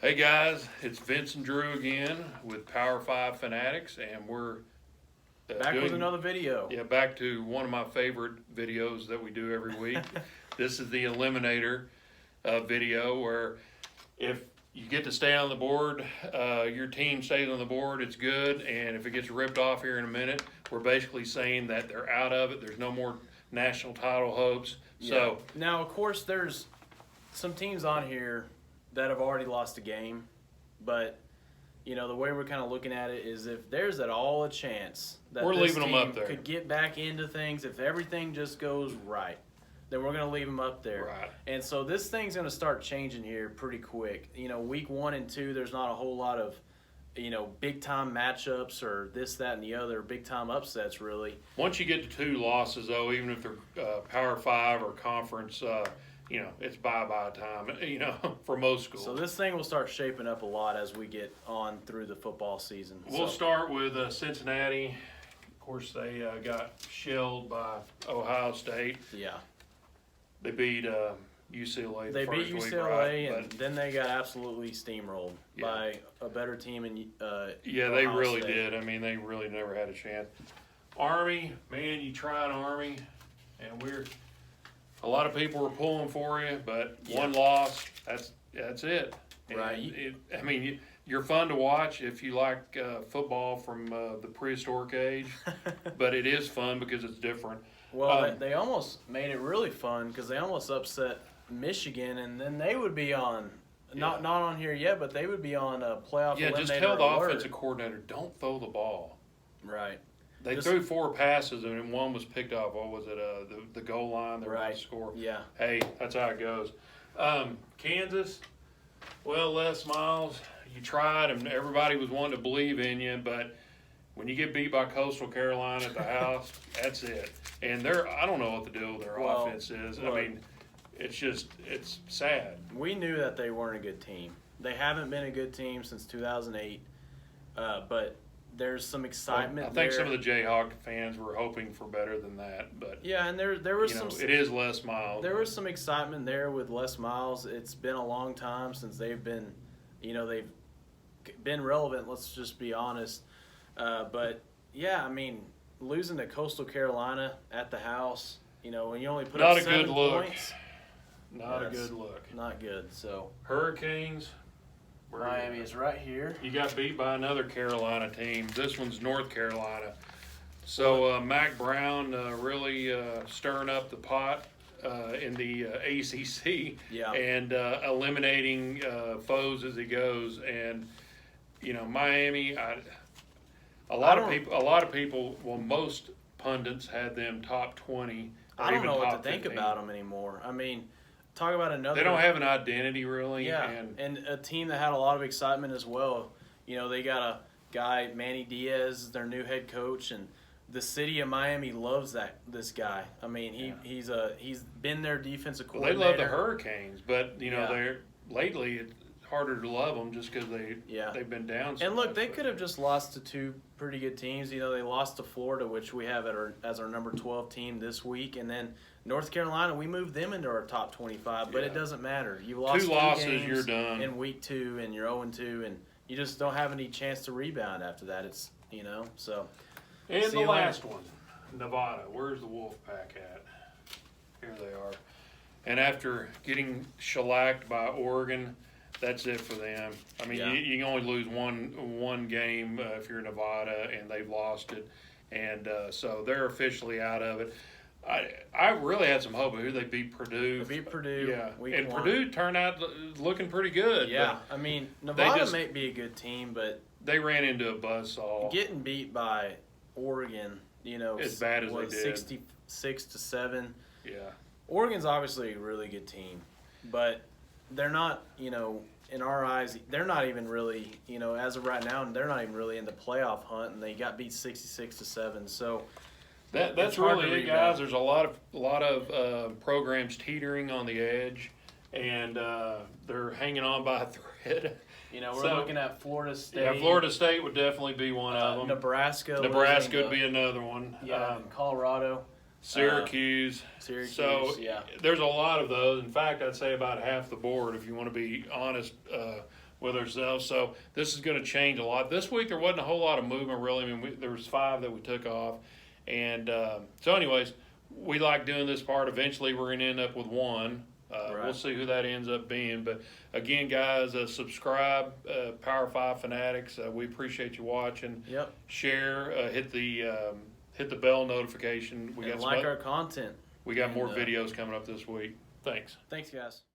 Hey guys, it's Vince and Drew again with Power 5 Fanatics, and we're Back with another video. Yeah, back to one of my favorite videos that we do every week. This is the Eliminator video where if you get to stay on the board, your team stays on the board, it's good, and if it gets ripped off here in a minute, we're basically saying that they're out of it. There's no more national title hopes. Yeah. So now, of course, there's some teams on here that have already lost a game, but you know the way we're kind of looking at it is if there's at all a chance that we're this leaving them team up there. could get back into things, if everything just goes right, then we're going to leave them up there. Right. And so this thing's going to start changing here pretty quick. You know, week 1 and 2, there's not a whole lot of, you know, big time matchups or this, that, and the other, big time upsets really. Once you get to 2 losses, though, even if they're Power 5 or conference, you know, it's bye-bye time, you know, for most schools. So this thing will start shaping up a lot as we get on through the football season. We'll start with Cincinnati. Of course, they got shelled by Ohio State. Yeah. They beat UCLA They the beat first week, UCLA, right? and then they got absolutely steamrolled by a better team in yeah, they Ohio really State. did. I mean, they really never had a chance. Army, man, you tried Army, and a lot of people were pulling for you, but one loss, that's it. And Right. I mean, you're fun to watch if you like football from the prehistoric age, but it is fun because it's different. Well, they almost made it really fun because they almost upset Michigan, and then they would be on not on here yet, but they would be on a playoff. Yeah, just tell the offensive coordinator, don't throw the ball. Right. They threw 4 passes and one was picked off. What was it? The goal line. They were going to score. Yeah. Hey, that's how it goes. Kansas. Well, Les Miles, you tried, and everybody was wanting to believe in you, but when you get beat by Coastal Carolina at the house, that's it. And I don't know what the deal with their offense is. Look, I mean, it's sad. We knew that they weren't a good team. They haven't been a good team since 2008, but there's some excitement. I think some of the Jayhawk fans were hoping for better than that, but yeah, and there was some. It is Les Miles. There was some excitement there with Les Miles. It's been a long time since they've been, they've been relevant. Let's just be honest. But yeah, I mean, losing to Coastal Carolina at the house, when you only put not up a 7 good look. points, Not a good look. Not good. So Hurricanes. Miami is right here. You got beat by another Carolina team. This one's North Carolina. So Mac Brown really stirring up the pot in the ACC and eliminating foes as he goes. And Miami, a lot of people. Well, most pundits had them top 20. I don't know what to 15. think about them anymore. I mean, talk about another. They don't have an identity really. Yeah, and a team that had a lot of excitement as well. They got a guy, Manny Diaz, their new head coach, and the city of Miami loves this guy. I mean, he's been their defensive coordinator. Well, they love the Hurricanes, but they're lately it's harder to love them just because they've been down. So and look, much, they could have just lost to 2 pretty good teams. They lost to Florida, which we have as our number 12 team this week, and then North Carolina, we moved them into our top 25, but it doesn't matter. You lost 2 losses, games you're done in week 2, and you're 0-2, and you just don't have any chance to rebound after that. It's so. And the last one, Nevada. Where's the Wolfpack at? Here they are. And after getting shellacked by Oregon, that's it for them. I mean, you can only lose one game if you're Nevada, and they've lost it, and so they're officially out of it. I really had some hope of who they beat Purdue. They beat Purdue. Yeah, and Purdue turned out looking pretty good. Yeah, I mean, Nevada may be a good team, but they ran into a buzzsaw. Getting beat by Oregon, as bad as they did, 66-7. Yeah, Oregon's obviously a really good team, but they're not, in our eyes, they're not even really, as of right now, they're not even really in the playoff hunt, and they got beat 66-7. So that's really it, guys. There's a lot of programs teetering on the edge, and they're hanging on by a thread. We're looking at Florida State. Yeah, Florida State would definitely be one of them. Nebraska would be another one. Yeah, Colorado. Syracuse. So there's a lot of those. In fact, I'd say about half the board, if you want to be honest with ourselves. So this is going to change a lot. This week there wasn't a whole lot of movement really. I mean, there was 5 that we took off, and so anyways, we like doing this part. Eventually, we're going to end up with 1. Right. We'll see who that ends up being. But again, guys, subscribe, Power 5 Fanatics. We appreciate you watching. Yep. Share, hit the bell notification. We got like our content. We got more videos coming up this week. Thanks. Thanks, guys.